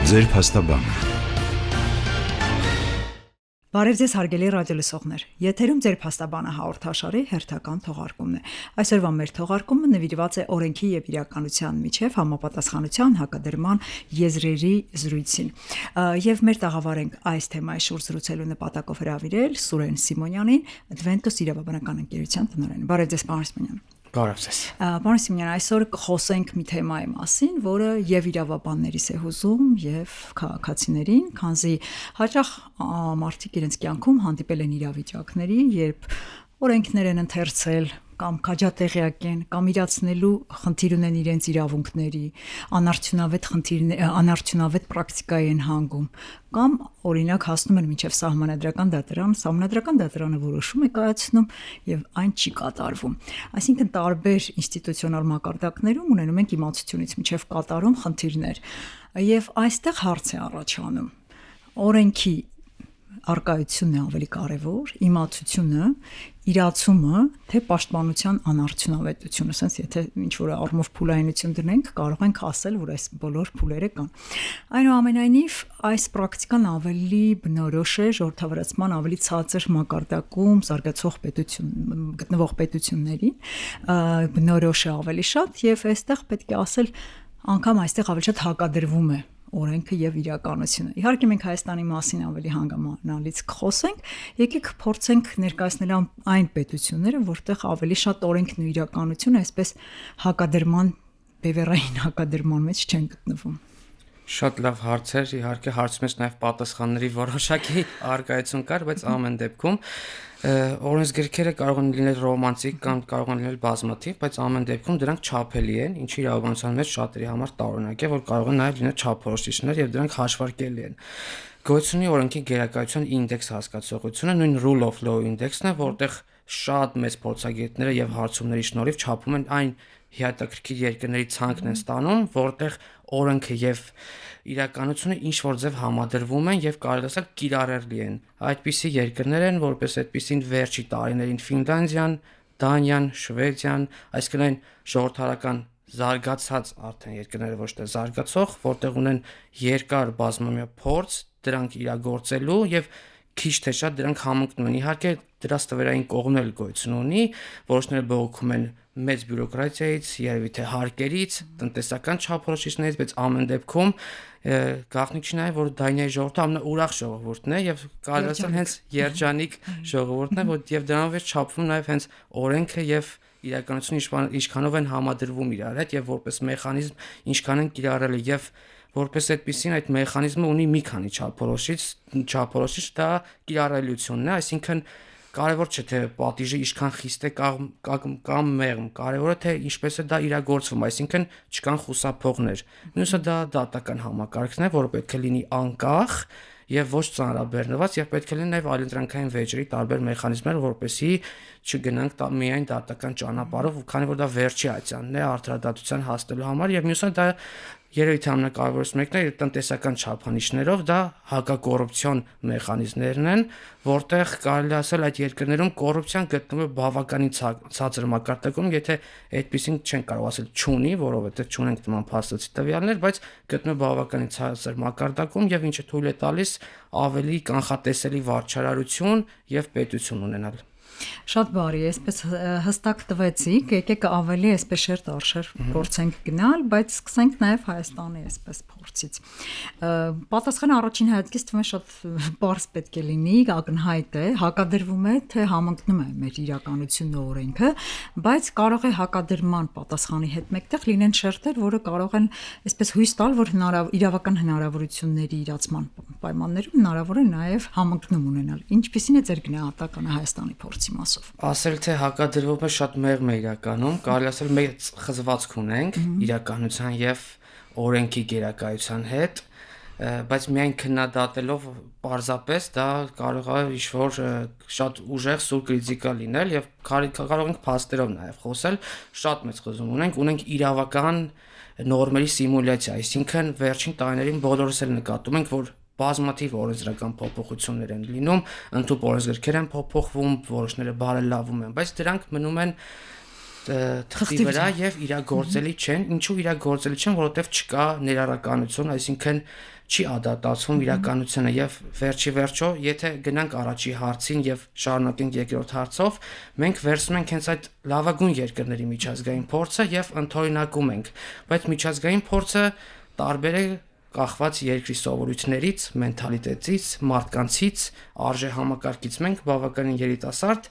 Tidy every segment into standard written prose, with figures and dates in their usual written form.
Ձեր փաստաբանը։ Բարև ձեզ հարգելի ռադիոլսողներ, եթերում ձեր փաստաբանը հաղորդաշարի հերթական թողարկումն է։ Այսօրվա մեր թողարկումը նվիրված է օրենքի եւ իրականության միջև համապատասխանության հակադրման եզրերի զրույցին։ Եվ մեր տաղավար ենք այս թեմայի շուրջ զրուցելու նպատակով հրավիրել Սուրեն Սիմոնյանին, Adventus իրավաբանական ընկերության տնօրեն։ Բարև ձեզ, պարոն Սիմոնյան։ Բարև ձեզ։ Պարոն Սիմոնյան, այսօր խոսենք մի թեմայի մասին, որը եւ իրավաբաններից է հուզում եւ քաղաքացիներին, քանզի հաճախ մարդիկ իրենց կյանքում հանդիպել են իրավիճակների, երբ օրենքներ են ընթերցել կամ քաջատեղյակ են, կամ իրացնելու խնդիր ունեն իրենց իրավունքների, անարդյունավետ պրակտիկայի են հանգում, կամ օրինակ հասնում են մինչև սահմանադրական դատարան, սահմանադրական դատարանը որոշում է կայացնում եւ այն չի կատարվում։ Այսինքն տարբեր ինստիտուցիոնալ մակարդակներում ունենում ենք իմացությունից մինչև կատարում խնդիրներ։ Եվ այստեղ հարց է առաջանում. օրենքի արկայությունն է ավելի կարևոր, իմացությունը, իրացումը, թե պաշտպանության անարդյունավետությունը, ասենց եթե ինչ-որ առումով փուլայնություն դնենք, կարող ենք ասել, որ այս բոլոր փուլերը կան։ Այնուամենայնիվ, այս պրակտիկան ավելի բնորոշ է ժողովրդավարացման ավելի ցածր մակարդակում զարգացող գտնվող պետություններին, բնորոշ է ավելի շատ, եւ այստեղ պետք է ասել, անգամ այստեղ ավելի շատ հակադրվում է օրենքը եւ իրականությունը։ Իհարկե մենք Հայաստանի մասին ավելի հանգամանալից կխոսենք, եկեք փորձենք ներկայացնել այն պետությունները, որտեղ ավելի շատ օրենքն ու իրականությունը այսպես հակադրման, բևեռային հակադրման մեջ չեն գտնվում։ Շատ լավ հարցեր, իհարկե հարցում ես նաև պատասխանների որոշակի արկայություն կար, բայց ամեն դեպքում օրենսգրքերը կարող են լինել ռոմանտիկ կամ կարող են լինել բազմաթիվ, բայց ամեն դեպքում դրանք չափելի են, ինչի իրավաբանության մեջ շատերի համար տարօրինակ է, որ կարող են նաև լինել չափորոշիչներ եւ դրանք հաշվարկելի են։ Գոյությունի օրենքի գերակայության ինդեքս հասկացողությունը նույն rule of law ինդեքսն է, որտեղ շատ մեծ փորձագետները եւ հարցումների շնորհիվ չափում են այն հետաքրքիր երկրների ցանկն են ստանում, որտեղ օրենքը եւ իրականությունը ինչ որ ձև համադրվում են եւ կարելի ասել կիրառելի են։ Այդպիսի երկրներ են, որպես այդպիսին վերջի տարիներին Ֆինլանդիան, Դանիան, Շվեդիան, այսինքն այն ժողովրդարական զարգացած արդեն երկրները ոչ թե զարգացող, որտեղ ունեն երկար բազմամյա փորձ դրանք իրագործելու եւ քիչ թե շատ դրանք համընկնում են։ Իհարկե դրա ստվերային կողմն էլ գոյություն ունի, որոշները բողոքում են մեծ բյուրոկրատիայից, երևի թե հարկերից, տնտեսական չափորոշիչներից, բայց ամեն դեպքում գաղտնիք չի նաև որ Դանիայի ժողովուրդը ամենաուրախ ժողովուրդն է եւ կարելի ասել հենց երջանիկ ժողովուրդն է, որ եւ դրանով է չափվում նաև հենց օրենքը եւ իրականությունը ինչքանով են համադրվում իրար հետ եւ որպես մեխանիզմ ինչքան են կիրառելի եւ որպես այդպեսին այդ մեխանիզմը ունի մի քանի չափորոշիչ դա կիրառելիությունն է, այսինքն կարևոր չէ թե պատիժը ինչքան խիստ է կամ մեղմ, կարևորը թե ինչպես է դա իրագործվում, այսինքն չկան խուսափողներ։ Մյուսը դա դատական համակարգն է, որը պետք է լինի անկախ եւ ոչ ծանրաբեռնված եւ պետք է լինի նաեւ այլընտրանքային վեճերի տարբեր մեխանիզմներ, որպեսզի չգնանք միայն դատական ճանապարհով, քանի որ դա վերջի ացիանն է արդարադատության հասնելու համար եւ մյուսը դա երևի թե ամենակարևորից մեկն է տնտեսական չափանիշներով դա հակակոռուպցիոն մեխանիզմներն են, որտեղ կարելի ասել այդ երկրներում կոռուպցիան գտնվում է բավականին ցածր մակարդակում, եթե այդպեսին չեն կարող ասել չունի, որովհետեւ չունենք նման փաստացի տվյալներ, բայց գտնվում է բավականին ցածր մակարդակում եւ ինչը թույլ է տալիս ավելի կանխատեսելի վարչարարություն եւ պետություն ունենալ։ Շատ բարի, այսպես հստակ տվեցիք, եկեք ավելի այսպես շերտ արշեր փորձենք գնալ, բայց սկսենք նաև Հայաստանի այսպես փորձից։ Պատասխանը առաջին հայացքից թվում է շատ բարձ պետք է լինի, ակնհայտ է, հակադրվում է, թե համընկնում է մեր իրականությունն ու օրենքը, բայց կարող է հակադրման պատասխանի հետ մեկտեղ լինեն շերտեր, որը կարող են այսպես հույս տալ, որ իրավական հնարավորությունների իրացման պայմաններում հնարավոր է նաև համընկնում ունենալ։ Ինչպիսին է ձեր գնահատականը Հայաստանի փորձի մասով։ Ասել թե հակադրվում է շատ մեղմ է իրականում, կարելի ասել մեծ խզվածք ունենք իրականության եւ օրենքի գերակայության հետ, բայց միայն քննադատելով պարզապես դա կարող է ինչ-որ շատ ուժեղ սուր կրիտիկա լինել եւ կարող ենք փաստերով նաեւ խոսել, շատ մեծ խզում ունենք իրավական նորմերի սիմուլյացիա, այսինքն վերջին տարիներին բոլորս էլ նկատում ենք, որ բազմաթիվ օրենսդրական փոփոխություններ են լինում, ընդհանուր օրենսգրքեր են փոփոխվում, որոշները բարելավում են, բայց դրանք մնում են թղթի վրա եւ իրագործելի չեն, ինչու իրագործելի չեն, որովհետեւ չկա ներառականություն, այսինքն չի ադապտացվում իրականությունը եւ վերջի վերջո, եթե գնանք առաջի հարցին եւ շարունակենք երկրորդ հարցով, մենք վերցնում ենք հենց այդ լավագույն երկրների միջազգային փորձը եւ ընդօրինակում ենք, բայց միջազգային փորձը տարբեր է կախված երկրի սովորույթներից, մենթալիտետից, մարդկանցից, արժե համակարգից մենք բավականին երիտասարդ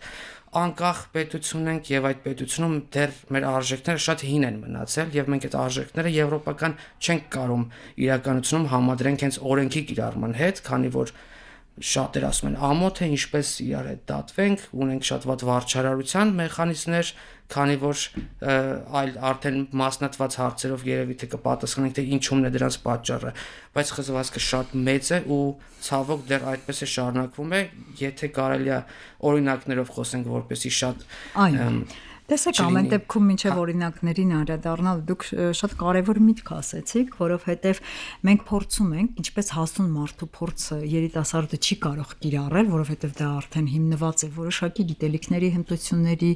անկախ պետություն ենք եւ այդ պետությունում դեռ մեր արժեքները շատ հին են մնացել եւ մենք այդ արժեքները եվրոպական չենք կարող իրականությունում համադրենք հենց օրենքի կիրառման հետ, քանի որ շատեր ասում են ամոթ է ինչպես իրար հետ դատվենք, ունենք շատ վատ վարչարարության մեխանիզմներ, քանի որ այլ արդեն մասնատված հարցերով երևի թե կպատասխանենք թե ինչումն է դրանց պատճառը, բայց խզվածքը շատ մեծ է ու ցավոք դեռ այդպես է շարունակվում է, եթե կարելի է օրինակներով խոսենք, որպեսզի շատ Տեսեք, ամեն դեպքում մինչև օրինակներին անդրադառնալ, դուք շատ կարևոր միտք ասեցիք, որովհետև մենք փորձում ենք, ինչպես հասուն մարդու փորձը երիտասարդը չի կարող կիրառել, որովհետև դա արդեն հիմնված է որոշակի գիտելիքների, հմտությունների,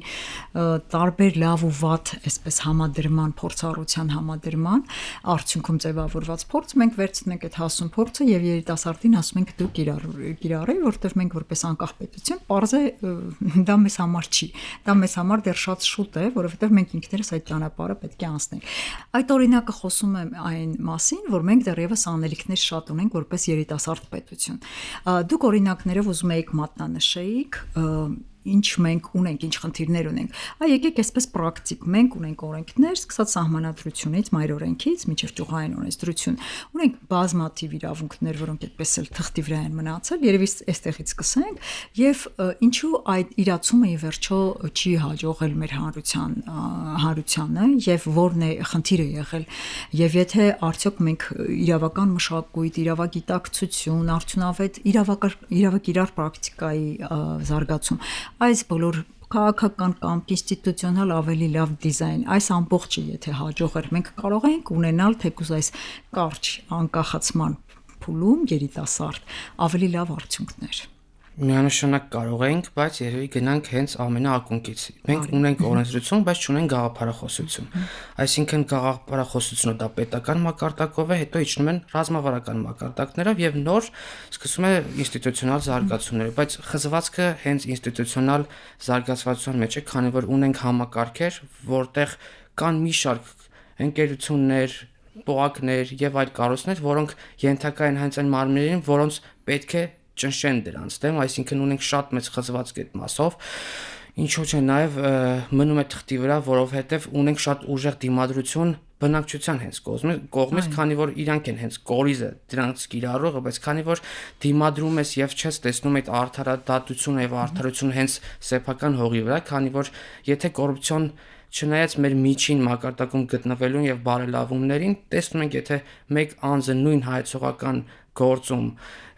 տարբեր լավ ու վատ, այսպես համադրման, փորձառության համադրման, արդյունքում ձևավորված փորձ, մենք վերցնում ենք այդ հասուն փորձը եւ երիտասարդին ասում ենք դու կիրառի, որովհետև մենք որպես անկախ պետություն, պարզ է դա մեզ համար չի, դա մեզ համար դեռ շատ շուտ է, որովհետև մենք ինքներս այդ ճանապարհը պետք է անցնենք։ Այդ օրինակը խոսում է այն մասին, որ մենք դեռևս անելիքներ շատ ունենք որպես երիտասարդ պետություն։ Դուք օրինակներով ուզում եք մատնանշեիք ինչ մենք ունենք, ինչ խնդիրներ ունենք։ Եկեք այսպես պրակտիկ, մենք ունենք օրենքներ, սկսած սահմանադրությունից, մայր օրենքից, մինչև ճյուղային օրենսդրություն։ Ունենք բազմաթիվ իրավունքներ, որոնք այդպես էլ թղթի վրա են մնացել, երևի այստեղից սկսենք, եւ ինչու այդ իրացումը ի վերջո չի հաջողել մեր հանրությանը եւ որն է խնդիրը եղել։ Եվ եթե արդյոք մենք իրավական մշակույթ, իրավագիտակցություն, արդյունավետ իրավակիրառ պրակտիկայի զարգացում այս բոլոր քաղաքական կամ ինստիտուցիոնալ ավելի լավ դիզայն, այս ամբողջը եթե հաջողեր, մենք կարող ենք ունենալ թեկուզ այս կարճ անկախացման փուլում երիտասարդ ավելի լավ արդյունքներ։ Միանշանակ կարող ենք, բայց երևի գնանք հենց ամենաակունքից։ Մենք ունենք օրենսդրություն, բայց չունենք գաղափարախոսություն։ Այսինքն գաղափարախոսությունը դա պետական մակարդակով է, հետո իջնում են ռազմավարական մակարդակներով եւ նոր սկսում է ինստիտուցիոնալ զարգացումները, բայց խզվածքը հենց ինստիտուցիոնալ զարգացվածության մեջ է, քանի որ ունենք համակարգեր, որտեղ կան մի շարք ընկերություններ, պոակներ եւ այլ կառույցներ, որոնք ենթակա են հենց այն մարմիններին, որոնց պետք է ճնշեն դրանց դեմ, այսինքն ունենք շատ մեծ խզվածք այդ մասով, ինչու՞ չէ նաև մնում է թղթի վրա, որովհետև ունենք շատ ուժեղ դիմադրություն բնակչության հենց կողմից, քանի որ իրանք են հենց կորիզը դրանց կիրառողը, բայց քանի որ դիմադրում ես եւ չես տեսնում այդ արդարադատությունը եւ արդարությունը հենց սեփական հողի վրա, քանի որ եթե կոռուպցիոն չնայած մեր միջին մակարդակում գտնվելուն եւ բարելավումներին, տեսնում ենք, եթե մեկ անձը նույն հայեցողական գործում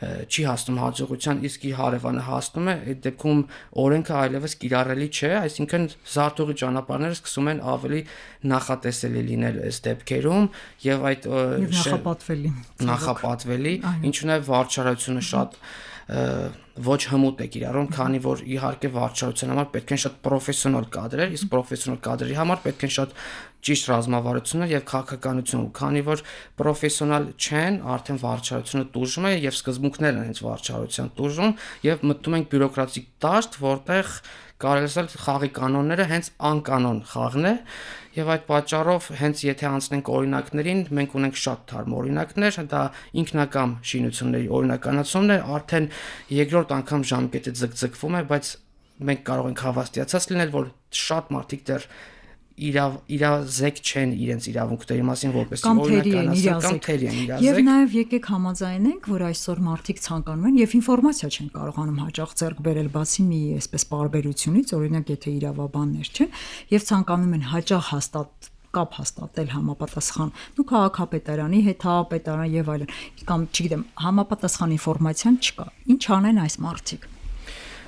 չի հասնում հաջողության, իսկ իր հարևանը հասնում է, այդ դեպքում օրենքը այլևս կիրառելի չէ, այսինքն զարթողի ճանապարհները սկսում են ավելի նախատեսելի լինել այս դեպքերում եւ այդ նախապատվելի, ինչու նաեւ վարչարությունը շատ ոչ հմուտ է կիրառում, քանի որ իհարկե վարչարության համար պետք են շատ պրոֆեսիոնալ կադրեր, իսկ պրոֆեսիոնալ կադրերի համար պետք են շատ ճիշտ ռազմավարություններ եւ քաղաքականություն, քանի որ պրոֆեսիոնալ չեն, արդեն վարչարությունը տուժում է եւ սկզբունքներն են հենց վարչարության տուժում եւ մտնում ենք բյուրոկրատիկ դաշտ, որտեղ կարելի ասել խաղի կանոնները հենց անկանոն խաղն է եւ այդ պատճառով հենց եթե անցնենք օրինակներին, մենք ունենք շատ թարմ օրինակներ, դա ինքնակամ շինությունների օրինականացումն է, արդեն երկրորդ անգամ ժամկետը ձգձգվում է, բայց մենք կարող ենք հավաստիացած լինել, որ շատ մարդիկ դեռ իրազեկ չեն իրենց իրավունքների մասին, որպես օրինականացնել կամ թերի են իրազեկ։ Եվ նաև եկեք համաձայնենք, որ այսօր մարդիկ ցանկանում են եւ ինֆորմացիա չեն կարողանում հաճախ ձեռք բերել, բացի մի այսպես պարբերությունից, օրինակ եթե իրավաբաններ չեն, եւ ցանկանում են հաճախ կապ հաստատել համապատասխան քաղաքապետարանի հետ, հավապետարան եւ այլն, կամ չգիտեմ, համապատասխան ինֆորմացիան չկա։ Ինչ անեն այս մարդիկ։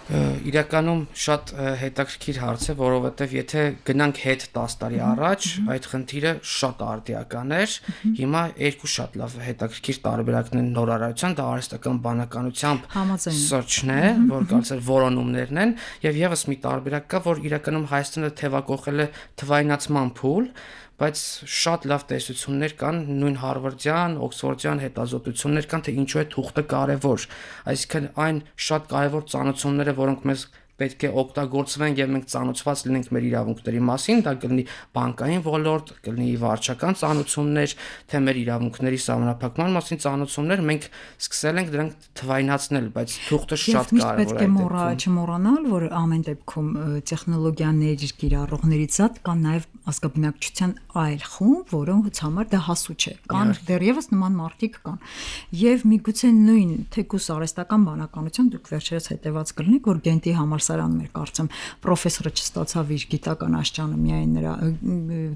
Իրականում շատ հետաքրքիր հարց է, որովհետև եթե գնանք հետ 10 տարի առաջ, այդ խնդիրը շատ արդիական էր։ Հիմա երկու շատ լավ հետաքրքիր տարբերակներ են նորարարության, դա արհեստական բանականությամբ սրճն է, որ կարծես որոնումներն են, եւ եւս մի տարբերակ կա, որ իրականում Հայաստանը թևակողել է թվայնացման փուլ, բայց շատ լավ տեսություններ կան նույն Հարվարդյան, Օքսֆորդյան հետազոտություններ կան, թե ինչու է թուղթը կարևոր, այսինքն այն շատ կարևոր ծանոթությունները, որոնք մեզ պետք է օգտագործվեն եւ մենք ծանոթված լինենք մեր իրավունքների մասին, դա կլինի բանկային ոլորտ, կլինի վարչական ծանոթություններ, թե մեր իրավունքների սահմանափակման մասին ծանոթություններ, մենք սկսել ենք դրանք թվայնացնել, բայց թուղթը շատ կարևոր է։ Պետք է չմոռանալ, որ ամեն դեպքում տեխնոլոգիաների կիրառողներից զատ կան նաեւ ազգաբնակչության այլ խումբ, որոնց համար դա հասու չէ։ Կան դեռևս նման մարդիկ կան։ Եվ միգուցե նույն թեկուս արհեստական բանականություն դուք վերջերս հետևած կլինեք, որ Գենտի համալսարանում էր, կարծեմ, պրոֆեսորը չստացավ իր գիտական աշճանը միայն նրա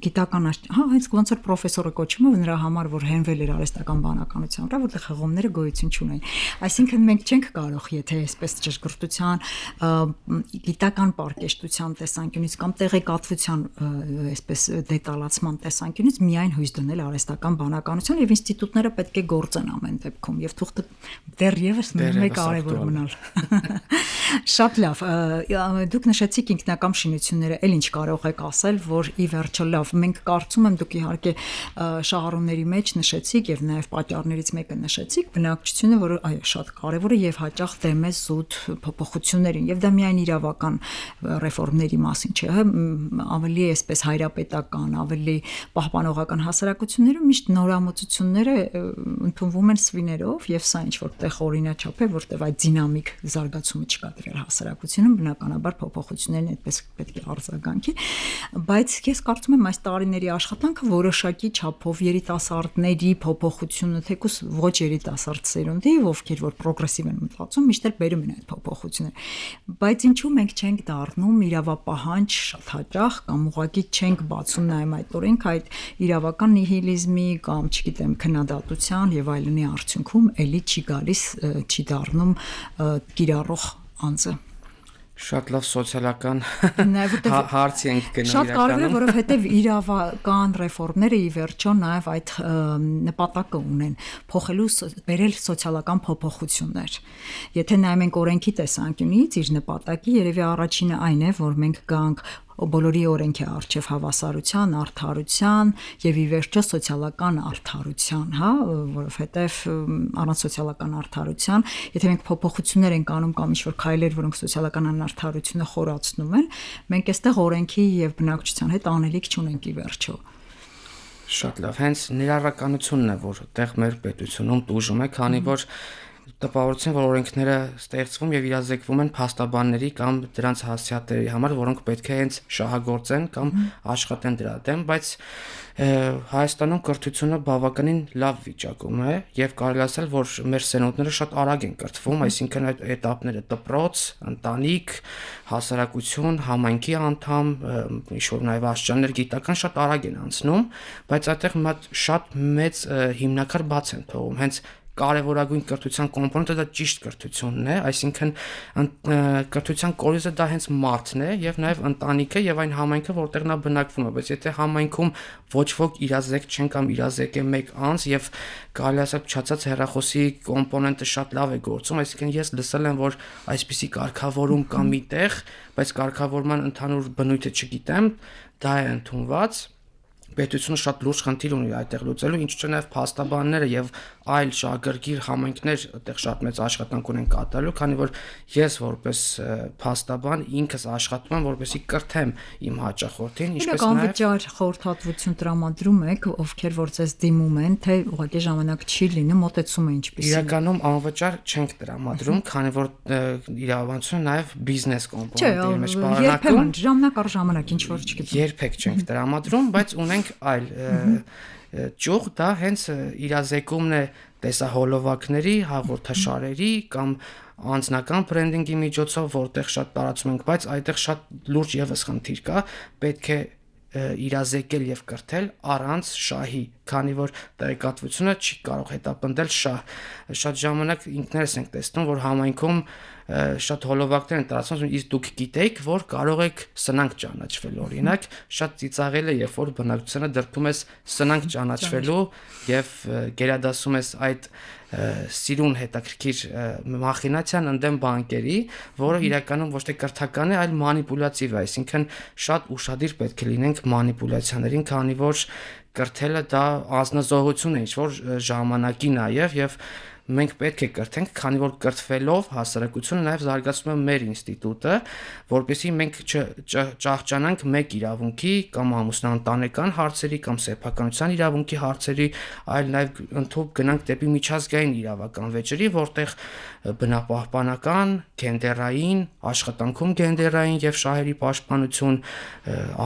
գիտական աշճան, հենց ոնց որ պրոֆեսորը կոչվում է նրա համար, որ հենվել էր արհեստական բանականության վրա, որտեղ հղումները գոյություն չունեն։ Այսինքն մենք չենք կարող, եթե այսպես ճշգրտության, գիտական պարկեշտության տեսանկյունից կամ տեղեկատվության այսպես դետալացման տեսանկյունից միայն հույս դնել արհեստական բանականության եւ ինստիտուտները պետք է գործեն ամեն դեպքում եւ թուղթը դեռևս մնում է կարեւոր մնալ։ Շատ լավ, դուք նշեցիք ինքնակամ շինությունները, ել ինչ կարող եք ասել, որ ի վերջո լավ, մենք կարծում եմ դուք իհարկե շահառուների մեջ նշեցիք եւ նաեւ պատճառներից մեկը նշեցիք բնակչությունը, որը այո շատ կարեւոր է եւ հաճախ դեմ է զուտ փոփոխություններին եւ դա միայն իրավական ռեֆորմների մասին չէ, ավելի այսպես հայրապետական, ավելի պահպանողական հասարակություններում միշտ նորամուծությունները ընդունվում են սվիներով եւ սա ինչ որտեղ օրինաչափ է, որտեղ այդ դինամիկ զարգացումը չկա դրել հասարակությունում, բնականաբար փոփոխություններն այդպես պետք է արձագանքի, բայց ես կարծում եմ այս տարիների աշխատանքը որոշակի չափով երիտասարդների փոփոխությունը, թեկուզ ոչ երիտասարդ սերունդի, ովքեր որ պրոգրեսիվ են մտածում, միշտ բերում են այդ փոփոխությունները, բայց ինչու մենք չենք դառնում իրավապահանջ շատ հաճախ կամ ուղղակի չենք բացում նայում այդ օրենք այդ իրավական նիհիլիզմի կամ չգիտեմ քննադատության եւ այլնի արդյունքում էլի չի գալիս, չի դառնում կիրառող անձը։ Շատ լավ սոցիալական հարց ենք գնում իրականում։ Շատ կարևոր է, որովհետև իրավական ռեֆորմները ի վերջո նաև այդ նպատակը ունեն, փոխելու բերել սոցիալական փոփոխություններ։ Եթե նայում ենք օրենքի տեսանկյունից, իր նպատակի երևի առաջինը այն է, որ մենք գանք բոլորի օրենքի առջև հավասարության, արդարության եւ ի վերջո սոցիալական արդարության, հա, որովհետեւ առանց սոցիալական արդարության, եթե մենք փոփոխություններ ենք անում կամ ինչ-որ քայլեր, որոնք սոցիալական արդարությունը խորացնում են, մենք այստեղ օրենքի եւ բնակչության հետ անելիք չունենք ի վերջո։ Շատ լավ, հենց ներառականությունն է, որ այդտեղ մեր պետությունում տուժում է, քանի որ տպավորություն, որ օրենքները ստեղծվում եւ իրազեկվում են փաստաբանների կամ դրանց հասցեատերերի համար, որոնք պետք է հենց շահագործեն կամ աշխատեն դրա դեմ, բայց Հայաստանում կրթությունը բավականին լավ վիճակում է եւ կարելի ասել, որ մեր սերունդները շատ արագ են կրթվում, այսինքն այդ էտապները դպրոց, ընտանիք, հասարակություն, համայնքի անդամ, ինչ-որ նաեւ աշճաններ գիտական շատ արագ են անցնում, բայց այդտեղ շատ մեծ հիմնական բաց են թողում, հենց կարևորագույն կրթության կոմպոնենտը դա ճիշտ կրթությունն է, այսինքն կրթության կորիզը դա հենց մարդն է եւ նաեւ ընտանիքը եւ այն համայնքը, որտեղ նա բնակվում է, բայց եթե համայնքում ոչ ոք իրազեկ չեն կամ իրազեկ է մեկ անձ եւ կարելի ասել փչացած հեռախոսի կոմպոնենտը շատ լավ է գործում, այսինքն ես լսել եմ, որ այսպիսի կարգավորում կա միտեղ, բայց կարգավորման ընդհանուր բնույթը չգիտեմ, դա է ընդունված պետությունը շատ լուրջ խնդիր ունի այդտեղ լուծելու, ինչու՞ չէ նաև փաստաբանները եւ այլ շահագրգիռ համայնքներ այդտեղ շատ մեծ աշխատանք ունեն կատարելու, քանի որ ես որպես փաստաբան ինքս աշխատում եմ որպեսզի կրթեմ իմ հաճախորդին, ինչպես նաև անվճար խորհրդատվություն տրամադրում եք, ովքեր որ ձեզ դիմում են, թե ուղղակի ժամանակ չի լինում, մոտեցումը ինչպես։ Իրականում անվճար չենք տրամադրում, քանի որ իրավաբանությունը նաև բիզնես կոմպոնենտ է մեջ պարունակում։ Երբեմն ժամանակ առ ժամանակ ինչ որ չգիտեմ։ Երբեք չենք տրամադրում, բայց ունենք այլ ճյուղ, դա հենց իրազեկումն է տեսահոլովակների, հաղորդաշարերի կամ անձնական բրենդինգի միջոցով, որտեղ շատ տարածում ենք, բայց այդտեղ շատ լուրջ եւս խնդիր կա, պետք է իրազեկել եւ կրթել առանց շահի, քանի որ տեղեկատվությունը չի կարող հետապնդել շահ։ Շատ ժամանակ ինքներս ենք տեսնում, որ համայնքում շատ հոլովակներ են տարածվում, իսկ դուք գիտեք, որ կարող եք սնանկ ճանաչվել, օրինակ, շատ ծիծաղել է, երբ որ բնակչությունը դրքում ես սնանկ ճանաչվելու եւ գերադասում ես այդ սիրուն հետաքրքիր մախինացիան ընդդեմ բանկերի, որը իրականում ոչ թե կրթական է, այլ մանիպուլյատիվ է, այսինքն շատ ուշադիր պետք է լինենք մանիպուլյացիաներին, քանի որ կրթելը դա անznազողություն է, ինչ որ ժամանակի նաև եւ մենք պետք է կրթենք, քանի որ կրթվելով հասարակությունը նաև զարգացնում է մեր ինստիտուտը, որպեսզի մենք չճահճանանք մեկ իրավունքի կամ ամուսնաընտանեկան հարցերի կամ սեփականության իրավունքի հարցերի, այլ նաև ընդհանուր գնանք դեպի միջազգային իրավական վեճերի, որտեղ բնապահպանական, գենդերային, աշխատանքում գենդերային եւ շահերի պաշտպանություն,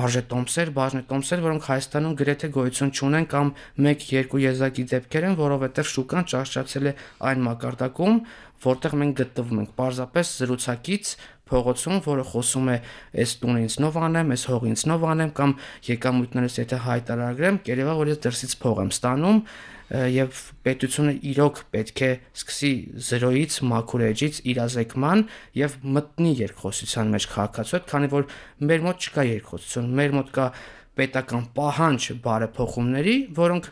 արժետոմսեր, բաժնետոմսեր, որոնք Հայաստանում գրեթե գոյություն չունեն կամ 1-2 եզակի դեպքեր են, որովհետեւ շուկան ճաշճացել է այն մակարդակում, որտեղ մենք գտնվում ենք, պարզապես զրուցակից փողոցում, որը խոսում է այս տունը ինձ նով անեմ, այս հողը ինձ նով անեմ կամ եկամուտներս եթե հայտարարեմ, կերևա որ ես դրսից փող եմ ստանում եւ պետությունը իրոք պետք է սկսի զրոյից, մաքուր էջից իրազեկման եւ մտնի երկխոսության մեջ քաղաքացու, քանի որ մեր մոտ չկա երկխոսություն, մեր մոտ կա պետական պահանջ բարեփոխումների, որոնք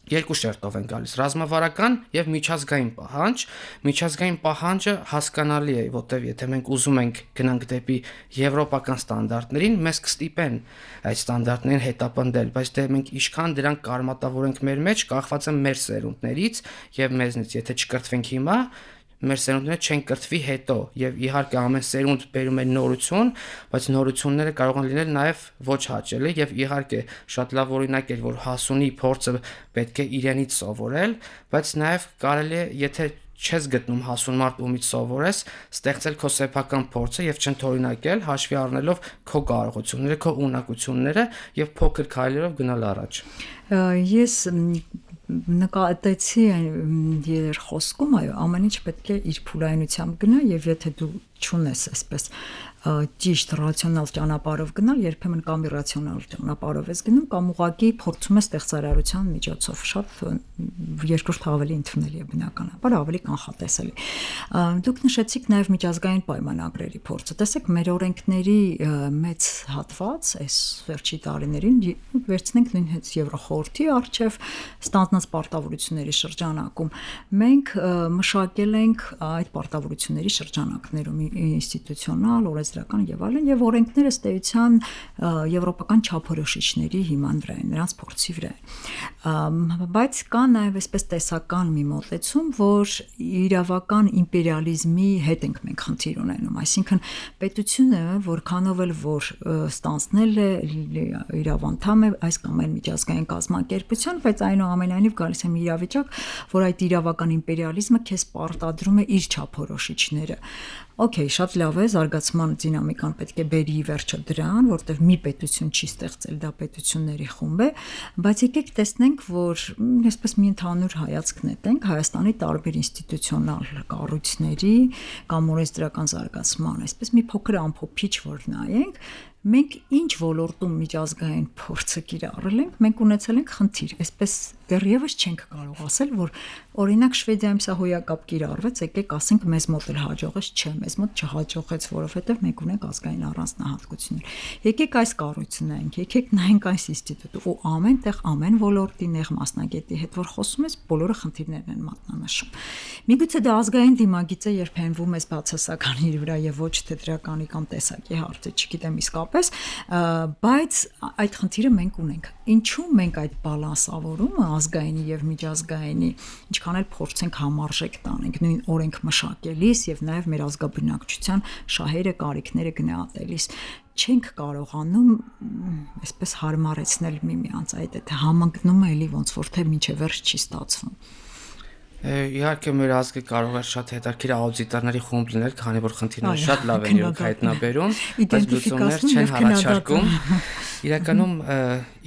երկու շերտով են գալիս՝ ռազմավարական եւ միջազգային պահանջը հասկանալի է, որտեւ եթե մենք ուզում ենք գնանք դեպի եվրոպական ստանդարտներին, մեզ կստիպեն այդ ստանդարտներին հետապնդել, բայց դե մենք ինչքան դրանք կարմատավորենք մեր մեջ, կախված է մեր սերունդներից եւ մեզնից, եթե չկրթվենք հիմա, մեր սերունդները չեն կրթվի հետո եւ իհարկե ամեն սերունդ բերում է նորություն, բայց նորությունները կարող են լինել նաեւ ոչ հաճելի եւ իհարկե շատ լավ օրինակ էր, որ հասունի փորձը պետք է իրենից սովորել, բայց նաեւ կարելի է, եթե չես գտնում հասուն մարդ ումից սովորես, ստեղծել քո սեփական փորձը եւ չընդօրինակել, հաշվի առնելով քո կարողությունները, քո ունակությունները եւ փոքր քայլերով գնալ առաջ։ Ես նկատեցի իր խոսքում, այո, ամեն ինչ պետք է իր փուլայնությամբ գնա եւ եթե դու չունես այսպես ճիշտ ռացիոնալ ճանապարհով գնալ, երբեմն կամ իրացիոնալ ճանապարհով ես գնում կամ ուղղակի փորձում ես ստեղծարարության միջոցով, շատ երկրորդ ավելի ընդունել է բնականաբար, ավելի կանխատեսելի։ Դուք նշեցիք նաև միջազգային պայմանագրերի փորձը։ Տեսեք, մեր օրենքների մեծ հատված այս վերջի տարիներին վերցնենք նույն հենց Եվրոխորհրդի արչև ստանձնած պարտավորությունների շրջանակում։ Մենք մշակել ենք այդ պարտավորությունների շրջանակներում ինստիտուցիոնալ, օրենսդրական եւ այլն եւ օրենքները ըստ էության եվրոպական չափորոշիչների հիման վրա են, նրանց փորձի վրա են։ Բայց կա նաեւ այսպես տեսական մի մոտեցում, որ իրավական իմպերիալիզմի հետ ենք մենք խնդիր ունենում, այսինքն պետությունը որքանով էլ որ ստանձնել է իրավանդամ է այս կամ այն միջազգային կազմակերպության, բայց այնուամենայնիվ գալիս է մի իրավիճակ, որ այդ իրավական իմպերիալիզմը քեզ պարտադրում է իր չափորոշիչները։ Okay, շատ լավ է, զարգացման դինամիկան պետք է բերի վերջը դրան, որտեղ մի պետություն չի ստեղծել, դա պետությունների խումբ է, բայց եկեք տեսնենք, որ այսպես մի ընդհանուր հայացք նետենք Հայաստանի տարբեր ինստիտուցիոնալ կառույցների կամ օրենսդրական զարգացման, այսպես մի փոքր ամփոփիչ որ նայենք, մենք ինչ ոլորտում միջազգային փորձը կիրառել ենք, մենք ունեցել ենք խնդիր, այսպես դեռևս չենք կարող ասել, որ օրինակ Շվեդիայում սա հոյակապ կիրառվեց, եկեք ասենք մեզ մոտ էլ հաջողեց, չէ, մեզ մոտ չհաջողեց, որովհետև մենք ունենք ազգային առանձնահատկություններ։ Եկեք այս կառույցը նայենք, եկեք նայենք այս ինստիտուտը, ու ամենտեղ ամեն ոլորտի նեղ մասնագետի հետ որ խոսում ես, բոլորը խնդիրներն են մատնանշում։ Միգուցե դա ազգային դիմագիծ է, երբ հենվում ես բացասականի վրա եւ ոչ թե դրականի կամ տեսակի հարցը, չգիտեմ իսկապես, բայց այդ խնդիրը մենք ունենք։ Ինչու մենք այդ բալանսավորումը ազգայինի եւ միջազգայինի ինչքան էլ փորձենք համարժեք տանենք նույն օրենք մշակելիս եւ նաեւ մեր ազգաբնակչության շահերը, կարիքները գնահատելիս չենք կարողանում այսպես հարմարեցնել միմյանց այդ համընկնում է էլի ոնց որ թե մինչեւ վերջ չի ստացվում։ Իհարկե մեր ազգը կարող է շատ հետաքրքիր աուդիտորների խումբ լինել, քանի որ խնդիրները շատ լավ են իրենք հայտնաբերում, բայց լուծումներ չեն հառաջարկում։ Իրականում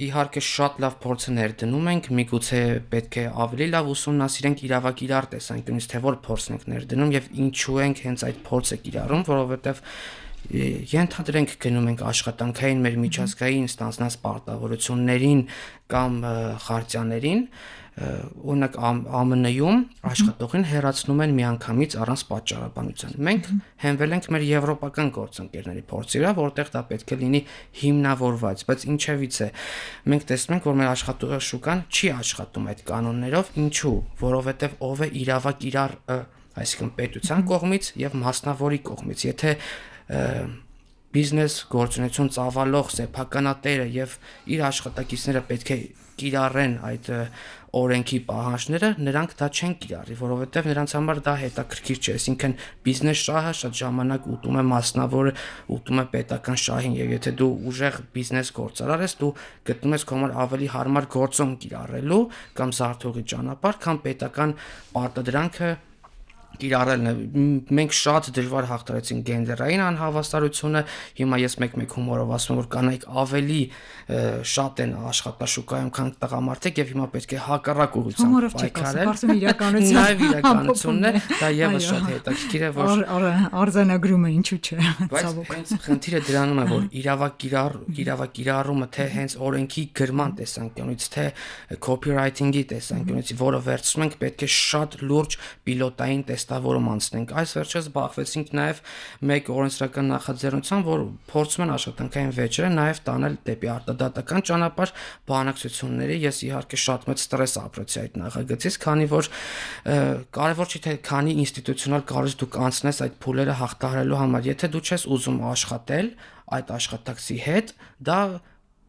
իհարկե շատ լավ փորձը ներդնում ենք, միգուցե պետք է ավելի լավ ուսումնասիրենք իրավակիրառ տեսանկյունից, թե որ փորձ ենք ներդնում եւ ինչու ենք հենց այդ փորձը կիրառում, որովհետեւ Ենթադրենք գնում ենք աշխատանքային մեր միջազգային ստանձնած պարտավորություններին կամ խարտիաներին, օրինակ ԱՄՆ-ում աշխատողին հեռացնում են միանգամից առանց պատճառաբանության։ Մենք հենվել ենք մեր եվրոպական գործընկերների փորձի վրա, որտեղ դա պետք է լինի հիմնավորված, բայց ինչևից է մենք տեսնում ենք, որ մեր աշխատաշուկան չի աշխատում այդ կանոններով, ինչու, որովհետև ով է իրավակ իրար, այսինքն պետության կողմից եւ մասնավորի կողմից, եթե բիզնես գործունեություն ծավալող սեփականատերը եւ իր աշխատակիցները պետք է կիրառեն այդ օրենքի պահանջները, նրանք դա չեն կիրառի, որովհետեւ նրանց համար դա հետաքրքիր չէ, այսինքն բիզնես շահը շատ ժամանակ ուտում է մասնավորը, ուտում է պետական շահին, եւ եթե դու ուժեղ բիզնես գործարար ես, դու գտնում ես քո համար ավելի հարմար գործոն կիրառելու կամ զարթողի ճանապարհ, քան պետական պարտադրանքը կիրառելն է։ Մենք շատ դժվար հաղթարեցինք գենդերային անհավասարությունը, հիմա ես մեկ-մեկ հումորով ասում եմ, որ կանայք ավելի շատ են աշխատաշուկայում, քան տղամարդիկ եւ հիմա պետք է հակառակ ուղղությամբ պայքարել։ Կարծում իրականություն։ Նաեւ իրականությունն է, դա եւս շատ հետաքրքիր է, որ արձանագրումը ինչու՞ չէ։ Բայց հենց խնդիրը դրանում է, որ իրավակիրառումը թե հենց օրենքի գրման տեսանկյունից, թե copywriting-ի տեսանկյունից, որը վերցնում ենք, պետք է շատ լուրջ պիլոտային տեստավորում անցնենք։ Այս վերջերս զբաղվեցինք նաև մեկ օրենսդրական նախաձեռնությամբ, որ փորձում են աշխատանքային վեճերը նաև տանել դեպի արտադատական ճանապարհ բանակցությունների։ Ես իհարկե շատ մեծ ստրես ապրեցի այդ նախագծից, քանի որ կարևոր չի թե քանի ինստիտուցիոնալ կարիք դուք անցնես այդ փուլերը հաղթահարելու համար։ Եթե դու չես ուզում աշխատել այդ աշխատակցի հետ, դա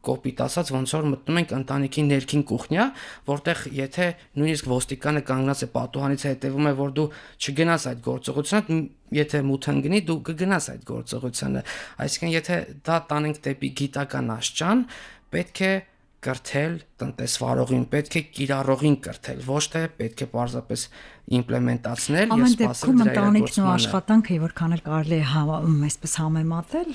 կոպիտ ասած ոնց որ մտնում ենք ընտանիքի ներքին կուխնյա, որտեղ եթե նույնիսկ ոստիկանը կանգնած է պատուհանից հետևում է, որ դու չգնաս այդ գործողությանը, եթե մութն գնի, դու կգնաս այդ գործողությանը։ Այսինքն եթե դա տանենք դեպի գիտական աշճան, պետք է կրթել տնտեսվարողին, պետք է կիրառողին կրթել, ոչ թե պետք է պարզապես իմպլեմենտացնել եւ սպասել դրա իրագործմանը։ Աշխատանքը որքան էլ կարելի է այսպես համեմատել,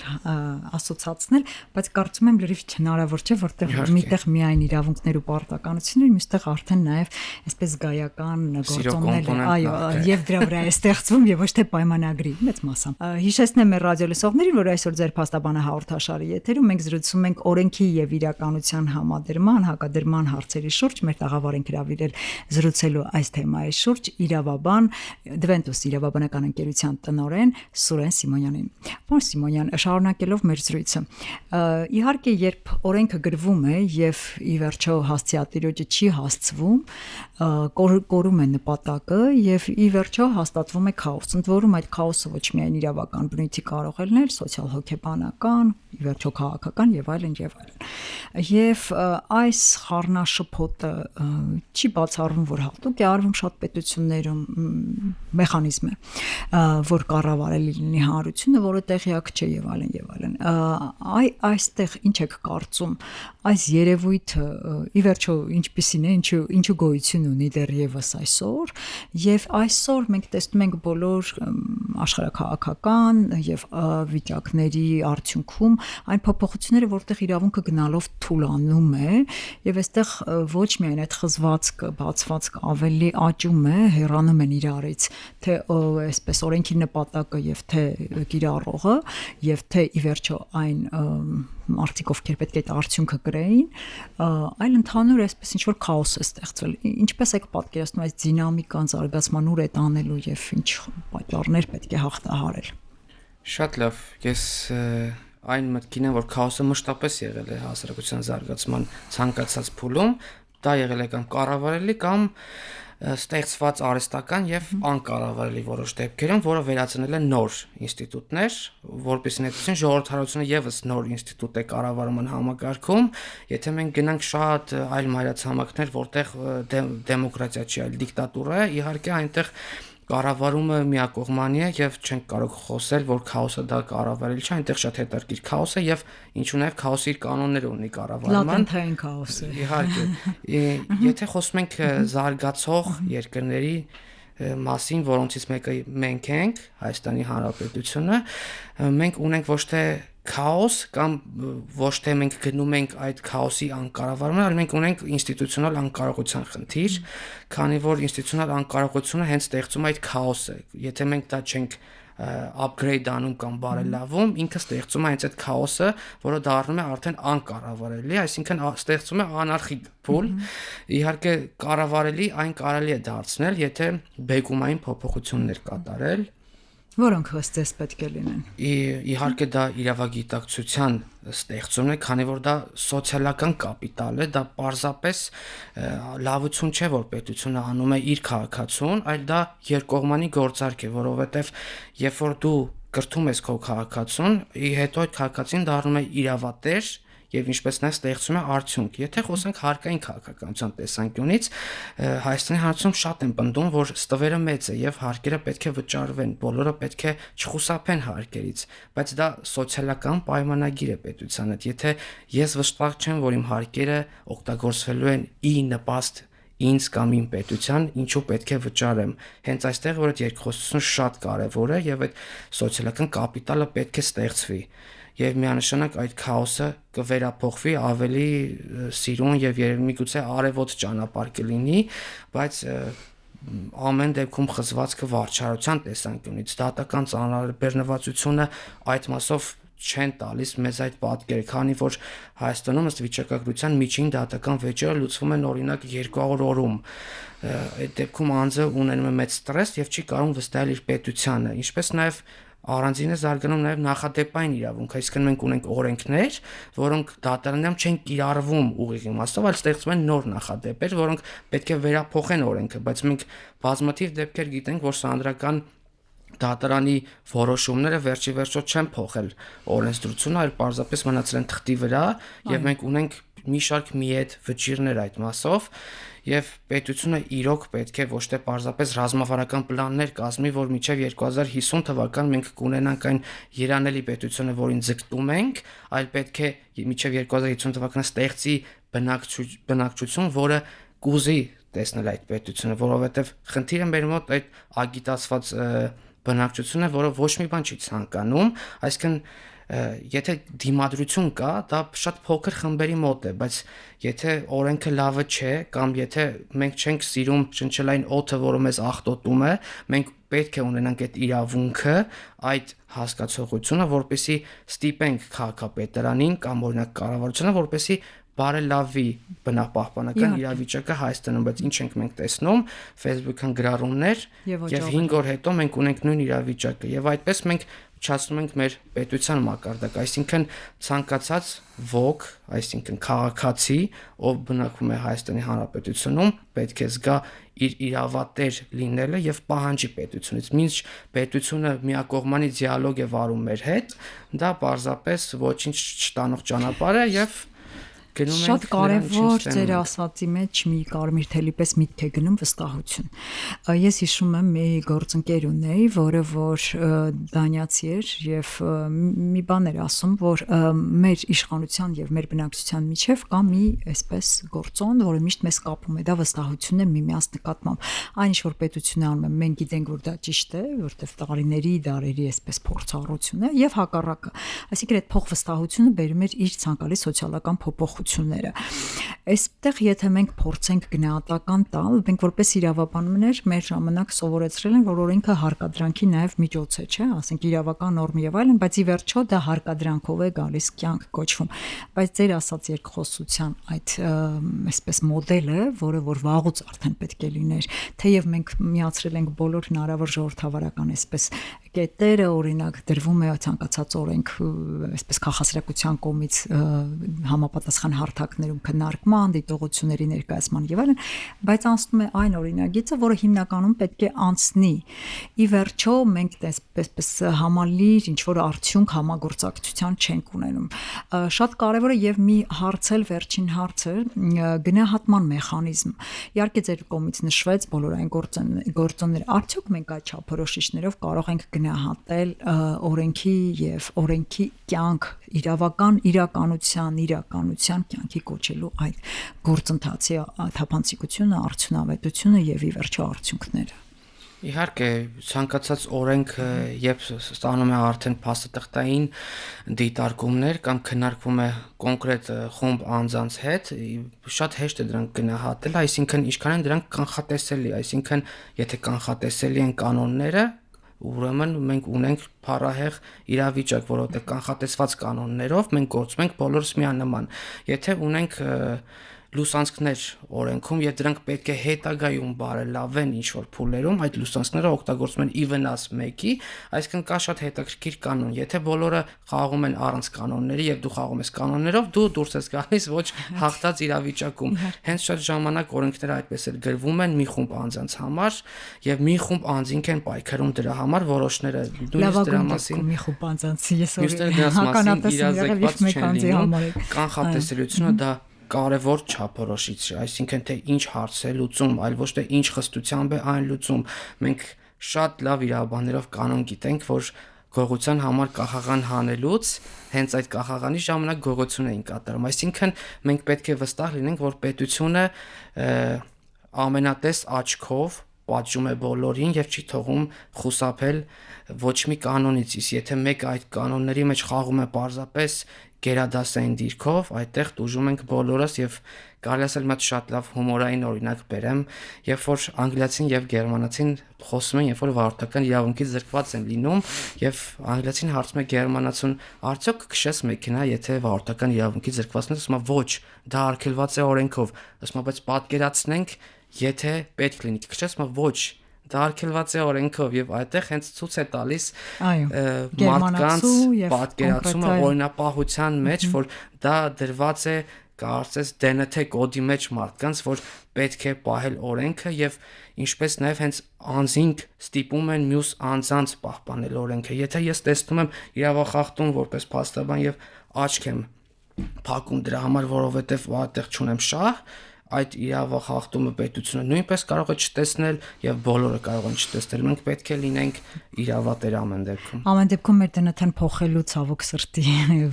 ասոցացնել, բայց կարծում եմ լրիվ հնարավոր չէ, որտեղ միտեղ միայն իրավունքներ ու պարտականություններ, մյուստեղ արդեն նաեւ այսպես զգայական գործոններ, այո, եւ դրա վրա է ստեղծվում եւ ոչ թե պայմանագրի մեծ մասամբ։ Հիշեցնեմ մեր ռադիոլսողներին, որ այսօր ձեր փաստաբանը հաղորդաշարի եթերում մենք զրուցում ենք օրենքի եւ իրականության համադրման, հակադրման հարցերի շուրջ, մեր տաղավարին հրավիրել զրուցելու այս թեմայի շուրջ իրավաբան Դվենտուս իրավաբանական ընկերության տնօրեն Սուրեն Սիմոնյանին։ Պարոն Սիմոնյան, շարունակելով մեր զրույցը, իհարկե երբ օրենքը գրվում է եւ ի վերջո հասցեատիրոջը չի հասցվում, կորում է նպատակը եւ ի վերջո հաստատվում է քաոս։ Ընդ որում այդ քաոսը ոչ միայն իրավական բնույթի կարող է լինել, սոցիալ-հոգեբանական, ի վերջո քաղաքական եւ այլն եւ այլն։ Եվ այս խառնաշփոթը չի բացառվում, որ հատուկ է արվում շատ պետություններում մեխանիզմ է, որ կառավարելի լինի հանրությունը, որը տեղյակ չէ եւ այլն եւ այլն։ Այստեղ ինչ եք կարծում, այս երևույթը ի վերջո ինչպիսին է, ինչու գոյություն ունի դեռևս այսօր, եւ այսօր մենք տեսնում ենք բոլոր աշխարհակաղակական եւ վիճակների արդյունքում այն փոփոխությունները, որտեղ իրավունքը գնալով թուլանում է եւ այստեղ ոչ միայն այդ խզվածքը, բացվածքը ավելի աճում է, հեռանում են իրարից, թե այսպես օրենքի նպատակը եւ թե կիրառողը եւ թե ի վերջո այն մարդիկ, ովքեր պետք է այդ արդյունքը կրեին, այլ ընդհանուր այսպես ինչ որ քաոս է ստեղծվել։ Ինչպես եք պատկերացնում այս դինամիկան զարգացման ուր է տանելու եւ ինչ պատճառներ պետք է հաղթահարել։ Շատ լավ, ես այն մտքին եմ, որ քաոսը մշտապես եղել է հասարակության զարգացման ցանկացած փուլում, դա եղել է կամ կառավարելի կամ ստեղծված արհեստական եւ անկառավարելի որոշ դեպքերում, որը վերածնել է նոր ինստիտուտներ, որպեսզի ներկայացնեն ժողովրդարությունը եւս նոր ինստիտուտ է կառավարման համակարգում, եթե մենք գնանք շատ այլ մայրացամաքներ, որտեղ դեմոկրատիա չի, այլ դիկտատուրա է, իհարկե այնտեղ կառավարումը միակողմանի է եւ չենք կարող խոսել, որ քաոսը դա կառավարել չէ, այնտեղ շատ հետաքրքիր քաոս է եւ ինչու նաեւ քաոսի իր կանոնները ունի կառավարման։ Լատենտային քաոսը։ Իհարկե, եթե խոսում ենք զարգացող երկրների մասին, որոնցից մեկը մենք ենք, Հայաստանի Հանրապետությունը, մենք ունենք ոչ թե քաոս կամ ոչ թե մենք գնում ենք այդ քաոսի անկառավարման, այլ մենք ունենք ինստիտուցիոնալ անկարողության խնդիր, քանի որ ինստիտուցիոնալ անկարողությունը հենց ստեղծում է այդ քաոսը։ Եթե մենք դա չենք upgrade անում կամ բարելավում, ինքը ստեղծում է հենց այդ քաոսը, որը դառնում է արդեն անկառավարելի, այսինքն ստեղծում է անարխիկ փուլ։ Իհարկե կառավարելի այն կարելի է դարձնել, եթե բեկումային փոփոխություններ կատարել, որոնք ըստ պետք է լինեն։ Իհարկե դա իրավագիտակցության ստեղծումն է, քանի որ դա սոցիալական կապիտալ է, դա պարզապես լավություն չէ, որ պետությունը անում է իր քաղաքացուն, այլ դա երկկողմանի գործարք է, որովհետև երբ որ դու կրթում ես քո քաղաքացուն, հետո այդ քաղաքացին դառնում է իրավատեր եւ ինչպես նաեւ ստեղծում է արդյունք։ Եթե խոսենք հարկային քաղաքականության տեսանկյունից, Հայաստանի Հանրապետությունում շատ են պնդում, որ ստվերը մեծ է եւ հարկերը պետք է վճարվեն, բոլորը պետք է չխուսափեն հարկերից, բայց դա սոցիալական պայմանագիր է պետության հետ։ Եթե ես վստահ չեմ, որ իմ հարկերը օգտագործվելու են ի նպաստ ինձ կամ իմ պետության, ինչու պետք է վճարեմ։ Հենց այստեղ որ այդ երկխոսությունը շատ կարեւոր է եւ այդ սոցիալական կապիտալը պետք է ստեղծվի։ Եվ միանշանակ այդ քաոսը կվերափոխվի ավելի սիրուն եւ երևի միգուցե արևոտ ճանապարհ կլինի, բայց ամեն դեպքում խզվածքը վարչարության տեսանկյունից դատական ծանրաբեռնվածությունը այդ մասով չեն տալիս մեզ այդ պատկերը, քանի որ Հայաստանում ըստ վիճակագրության միջին դատական վեճերը լուծվում են օրինակ 200 օրում։ Այդ դեպքում անձը ունենում է մեծ ստրես եւ չի կարող վստահել իր պետությանը, ինչպես նաեւ առանձին է զարգանում նաև նախադեպային իրավունք, այսինքն մենք ունենք օրենքներ, որոնք դատարանում չեն կիրառվում ուղիղ իմաստով, այլ ստեղծվում են նոր նախադեպեր, որոնք պետք է վերափոխեն օրենքը, բայց մենք բազմաթիվ դեպքեր գիտենք, որ սահմանադրական դատարանի որոշումները վերջի վերջո չեն փոխել օրենսդրությունը, այլ պարզապես մնացել են թղթի վրա, եւ մենք ունենք մի շարք միետ վճիրներ այդ մասով, եւ պետությունը իրոք պետք է ոչ թե պարզապես ռազմավարական պլաններ կազմի, որ մինչեւ 2050 թվական մենք կունենանք այն երանելի պետությունը, որին ձգտում ենք, այլ պետք է մինչեւ 2050 թվականը ստեղծի բնակչություն, որը կուզի տեսնել այդ պետությունը, որովհետեւ խնդիրը մեր մոտ այդ ագիտացված բնակչությունն է, որը ոչ մի բան չի ցանկանում, այսինքն եթե դիմադրություն կա, դա շատ փոքր խմբերի մոտ է, բայց եթե օրենքը լավը չէ կամ եթե մենք չենք սիրում շնչելային օդը, որը մեզ աղտոտում է, մենք պետք է ունենանք այդ իրավունքը, այդ հասկացողությունը, որպեսզի ստիպենք քաղաքապետարանին կամ օրինակ կառավարությանը, որպեսզի բարելավի բնապահպանական իրավիճակը Հայաստանում, բայց ինչ ենք մենք տեսնում, Facebook-ան գրառումներ եւ 5 օր հետո մենք ունենք նույն իրավիճակը եւ այդպես մենք փչացնում ենք մեր պետության մակարդակը, այսինքն ցանկացած ոք, այսինքն քաղաքացի, ով բնակվում է Հայաստանի Հանրապետությունում, պետք է զգա իր իրավատեր լինելը եւ պահանջի պետությունից։ Մինչ պետությունը միակողմանի դիալոգ է վարում մեր հետ, դա պարզապես ոչինչ չտանող ճանապարհ է եւ Շատ կարևոր ձեր ասացի մեջ մի կարմիր թելի պես միտք է գնում վստահություն։ Ես հիշում եմ մի գործընկեր ունեի, որը որ դանիացի էր եւ մի բան էր ասում, որ մեր իշխանության եւ մեր բնակչության միջև կա մի այսպես գործոն, որը միշտ մեզ կապում է, դա վստահությունն է միմյանց նկատմամբ։ Այն ինչ որ պետությունը անում է, մենք գիտենք, որ դա ճիշտ է, որտեղ տարիների, դարերի այսպես փորձառություն է եւ հակառակը։ Այսինքն այդ փոխվստահությունը բերում էր իր ցանկալի սոցիալական փոփոխությունները։ Այստեղ եթե մենք փորձենք գնահատական տալ, մենք որպես իրավաբաններ մեր ժամանակ սովորեցրել են, որ օրենքը հարկադրանքի նաև միջոց է, չէ՞, ասենք իրավական նորմ եւ այլն, բայց ի վերջո դա հարկադրանքով է գալիս կյանք կոչվում։ Բայց ձեր ասած երկխոսության այդ այսպես մոդելը, որը որ վաղուց արդեն պետք է լիներ, թեև մենք միացրել ենք բոլոր հնարավոր ժողովրդավարական այսպես կետերը, օրինակ դրվում է ցանկացած օրենք այսպես քաղաքասրակության կողմից համապատասխան հարթակներում քննարկման, դիտողությունների ներկայացման եւ այլն, բայց անցնում է այն օրինագիծը, որը հիմնականում պետք է անցնի։ Ի վերջո մենք այսպես համալիր ինչ որ արդյունք համագործակցության չենք ունենում։ Շատ կարևոր է եւ մի հարցել վերջին հարցը գնահատման մեխանիզմ։ Իհարկե ձեր կողմից նշվեց բոլոր այն գործոնները, արդյոք մենք այդ չափորոշիչներով կարող ենք գնահատել օրենքի եւ օրենքի կյանք իրավական իրականության կյանքի կոչելու այդ գործընթացի թափանցիկությունը, արդյունավետությունը եւ ի վերջո արդյունքները։ Իհարկե, ցանկացած օրենք, երբ ստանում է արդեն փաստաթղթային դիտարկումներ կամ քննարկվում է կոնկրետ խումբ անձանց հետ, շատ հեշտ է դրանք գնահատել, այսինքն ինչքան են դրանք կանխատեսելի, այսինքն եթե կանխատեսելի են կանոնները, ուրեմն մենք ունենք փառահեղ իրավիճակ, որովհետեւ կանխատեսված կանոններով մենք գործում ենք բոլորս միանման։ Եթե ունենք լուսանցքներ օրենքում եւ դրանք պետք է հետագայում բարելավեն ինչ որ փուլերում, այդ լուսանցքները օգտագործում են ի վնաս մեկի, այսինքն կա շատ հետաքրքիր կանոն։ Եթե բոլորը խաղում են առանց կանոնների եւ դու խաղում ես կանոններով, դու դուրս ես գալիս ոչ հաղթած իրավիճակում։ Հենց շատ ժամանակ օրենքները այդպես էլ գրվում են մի խումբ անձանց համար եւ մի խումբ անձինք են պայքարում դրա համար, որոշները նույնիսկ դրա մասին մի խումբ անձանց ես հականատես իրազեկված չեն լինում, համար կանխատեսելիությունը դա կարևոր չափորոշիչ է, այսինքն թե ինչ հարց է լուծում, այլ ոչ թե ինչ խստությամբ է այն լուծում։ Մենք շատ լավ իրավաբաններով կանոն գիտենք, որ գողության համար կախաղան հանելուց հենց այդ կախաղանի ժամանակ գողություն էին կատարում։ Այսինքն մենք պետք է վստահ լինենք, որ պետությունը ամենատես աչքով պատժում է բոլորին եւ չի թողում խուսափել ոչ մի կանոնից։ Իսկ եթե մեկը այդ կանոնների մեջ խաղում է պարզապես գերադասային դիրքով, այդտեղ դուժում ենք բոլորս եւ կարելի ասել մոտ շատ լավ հումորային օրինակ բերեմ, երբ որ անգլիացին եւ գերմանացին խոսում են, երբ որ վարորդական իրավունքից զրկված են լինում եւ անգլիացին հարցում է գերմանացուն. «Արդյոք կքշես մեքենա, եթե վարորդական իրավունքից զրկվածն ես»։ Ասում է. «Ոչ, դա արգելված է օրենքով»։ Ասում է. «Բայց պատկերացնենք, եթե պետք լինի կքշես»։ Ասում է. «Ոչ, դա արգելված է օրենքով»։ Եվ այդտեղ հենց ցույց է տալիս մարդկանց պատկերացումը օրինապահության մեջ, որ դա դրված է կարծես DNT կոդի մեջ մարդկանց, որ պետք է պահել օրենքը եւ ինչպես նաեւ հենց անձինք ստիպում են մյուս անձանց պահպանել օրենքը։ Եթե ես տեսնում եմ իրավախախտում որպես փաստաբան եւ աչք եմ փակում դրա համար, որովհետեւ այդտեղ չունեմ շահ, այդ իրավախախտումը պետությունը նույնպես կարող է չտեսնել եւ բոլորը կարող են չտեսնել։ Մենք պետք է լինենք իրավատեր ամեն դեպքում։ Ամեն դեպքում մեր տնտեն փոխելու ցավոք սրտի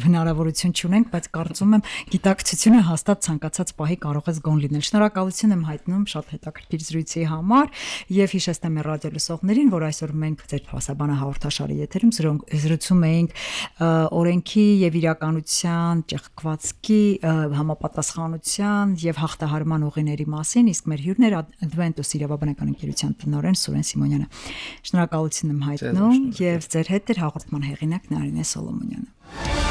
հնարավորություն չունենք, բայց կարծում եմ գիտակցությունը հաստատ ցանկացած պահի կարող է զգոն լինել։ Շնորհակալություն եմ հայտնում շատ հետաքրքիր զրույցի համար եւ հիշեցնեմ ռադիո լսողներին, որ այսօր մենք ձեր փաստաբանը հաղորդաշարի եթերում զրուցում էինք օրենքի եւ իրականության ճեղքվածքի համապատասխանության եւ հաղթահարման ուղիների մասին, իսկ մեր հյուրն էր Adventus իրավաբանական ընկերության տնօրեն Սուրեն Սիմոնյանը։ Շնորհակալություն եմ հայտնում եւ ձեր հետ էր հաղորդման հեղինակ Նարինե Սոլոմոնյանը։